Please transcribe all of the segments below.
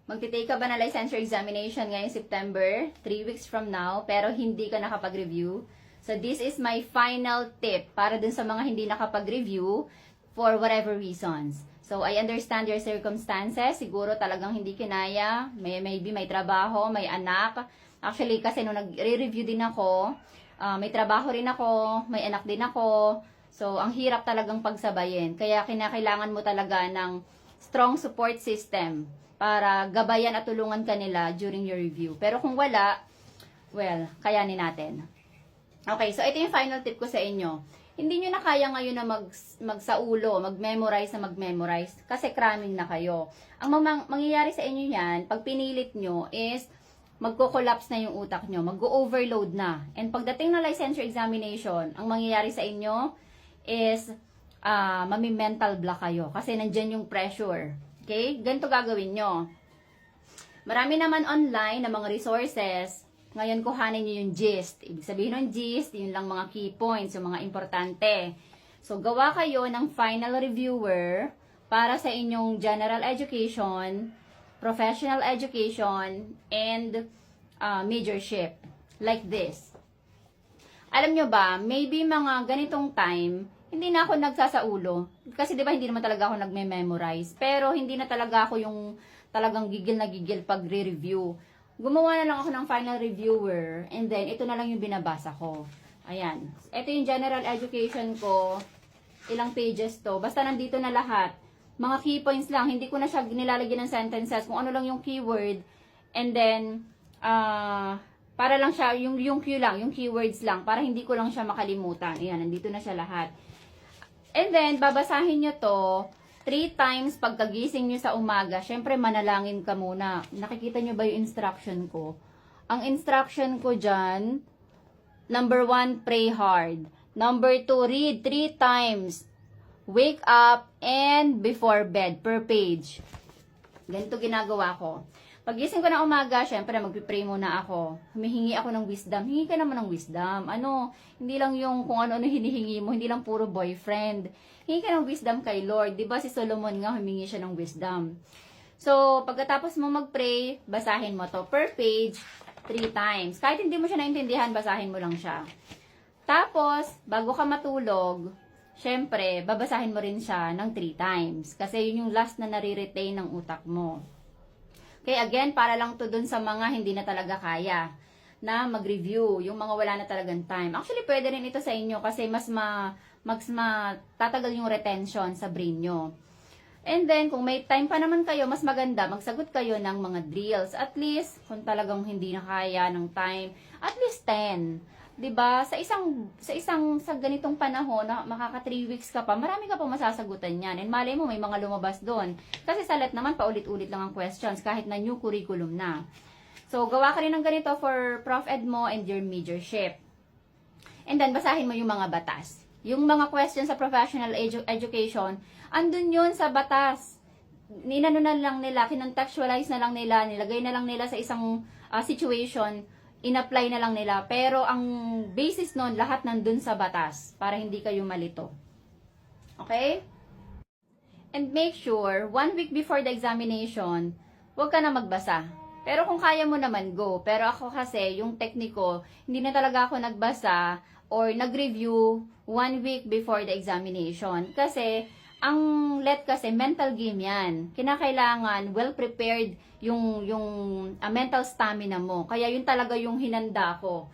Magtitake ka ba na licensure examination ngayong September, 3 weeks from now, pero hindi ka nakapag-review? So, this is my final tip para dun sa mga hindi nakapag-review for whatever reasons. So, I understand your circumstances. Siguro talagang hindi kinaya. Maybe may trabaho, may anak. Actually, kasi nung nagre-review din ako, may trabaho rin ako, may anak din ako. So, ang hirap talagang pagsabayin. Kaya kinakailangan mo talaga ng strong support system para gabayan at tulungan ka nila during your review. Pero kung wala, well, kayanin natin. Okay, so ito yung final tip ko sa inyo. Hindi nyo na kaya ngayon na magsaulo, mag-memorize na mag-memorize, kasi cramming na kayo. Ang mangyayari sa inyo yan, pag pinilit nyo, is magko-collapse na yung utak nyo, mag-overload na. And pagdating na licensure examination, ang mangyayari sa inyo is mami-mental block kayo, kasi nandyan yung pressure. Okay? Ganito gagawin nyo. Marami naman online na mga resources. Ngayon, kuhanin nyo yung gist. Ibig sabihin ng gist, yun lang mga key points, yung mga importante. So, gawa kayo ng final reviewer para sa inyong general education, professional education, and majorship. Like this. Alam nyo ba, maybe mga ganitong time, hindi na ako nagsasaulo. Kasi di ba hindi naman talaga ako nagme-memorize. Pero hindi na talaga ako yung talagang gigil na gigil pag re-review. Gumawa na lang ako ng final reviewer. And then, ito na lang yung binabasa ko. Ayan. Ito yung general education ko. Ilang pages to. Basta nandito na lahat. Mga key points lang. Hindi ko na siya nilalagyan ng sentences. Kung ano lang yung keyword. And then, para lang siya, yung cue lang, yung keywords lang. Para hindi ko lang siya makalimutan. Ayan, nandito na siya lahat. And then, babasahin nyo to 3 times pagkagising nyo sa umaga. Siyempre, manalangin ka muna. Nakikita nyo ba yung instruction ko? Ang instruction ko dyan, number 1, pray hard. Number 2, read 3 times. Wake up and before bed per page. Ganito ginagawa ko. Pagising ko ng umaga, syempre magpipray muna ako. Humihingi ako ng wisdom. Hingi ka naman ng wisdom. Hindi lang yung kung ano-ano hinihingi mo, hindi lang puro boyfriend. Hingi ka ng wisdom kay Lord. Diba si Solomon nga humingi siya ng wisdom. So, pagkatapos mo mag-pray, basahin mo to per page 3 times. Kahit hindi mo siya naintindihan, basahin mo lang siya. Tapos, bago ka matulog, syempre, babasahin mo rin siya ng 3 times. Kasi yun yung last na nare-retain ng utak mo. Okay, again, para lang to dun sa mga hindi na talaga kaya na mag-review, yung mga wala na talagang time. Actually, pwede rin ito sa inyo kasi mas tatagal yung retention sa brain nyo. And then, kung may time pa naman kayo, mas maganda, magsagot kayo ng mga drills. At least, kung talagang hindi na kaya ng time, at least 10. 'Di ba? Sa ganitong panahon na makaka 3 weeks ka pa, marami ka pa masasagutan niyan. And malay mo may mga lumabas doon. Kasi sa LET naman paulit-ulit lang ang questions kahit na new curriculum na. So gawa ka rin ng ganito for Prof Ed mo and your majorship. And then basahin mo yung mga batas. Yung mga questions sa professional education, andun yun sa batas. Ninano na lang nila, kinontextualize na lang nila, nilagay na lang nila sa isang situation, in-apply na lang nila. Pero ang basis nun, lahat nandun sa batas para hindi kayo malito. Okay? And make sure, 1 week before the examination, huwag ka na magbasa. Pero kung kaya mo naman, go. Pero ako kasi, yung tekniko, hindi na talaga ako nagbasa or nag-review 1 week before the examination. Kasi, ang LET kasi, mental game yan. Kinakailangan, well-prepared yung mental stamina mo. Kaya yun talaga yung hinanda ko.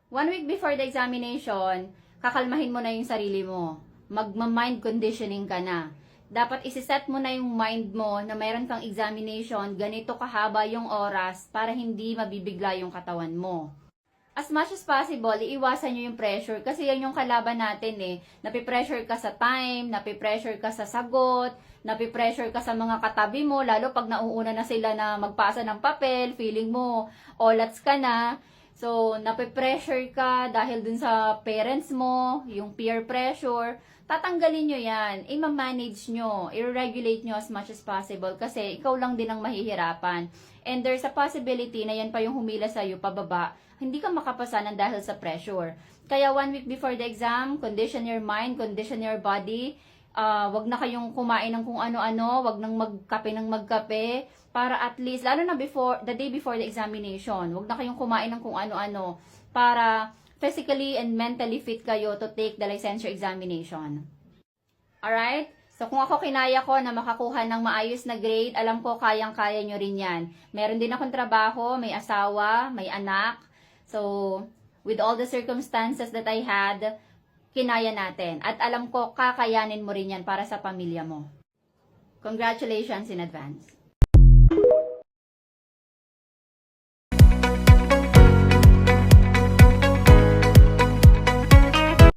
1 week before the examination, kakalmahin mo na yung sarili mo. Magma-mind conditioning ka na. Dapat isiset mo na yung mind mo na mayroon kang examination, ganito kahaba yung oras para hindi mabibigla yung katawan mo. As much as possible, iiwasan nyo yung pressure kasi yan yung kalaban natin eh. Napipressure ka sa time, napipressure ka sa sagot, napipressure ka sa mga katabi mo, lalo pag nauuna na sila na magpasa ng papel, feeling mo, olats ka na. So, napipressure ka dahil dun sa parents mo, yung peer pressure, tatanggalin nyo yan, i-manage nyo, i-regulate nyo as much as possible kasi ikaw lang din ang mahihirapan. And there's a possibility na yan pa yung humila sa'yo pababa, hindi ka makapasa ng dahil sa pressure. Kaya 1 week before the exam, condition your mind, condition your body. Wag na kayong kumain ng kung ano-ano, wag nang magkape ng magkape. para at least, lalo na the day before the examination, huwag na kayong kumain ng kung ano-ano para physically and mentally fit kayo to take the licensure examination. Alright? So, kung ako kinaya ko na makakuha ng maayos na grade, alam ko kayang-kaya nyo rin yan. Meron din akong trabaho, may asawa, may anak. So, with all the circumstances that I had, kinaya natin. At alam ko, kakayanin mo rin yan para sa pamilya mo. Congratulations in advance.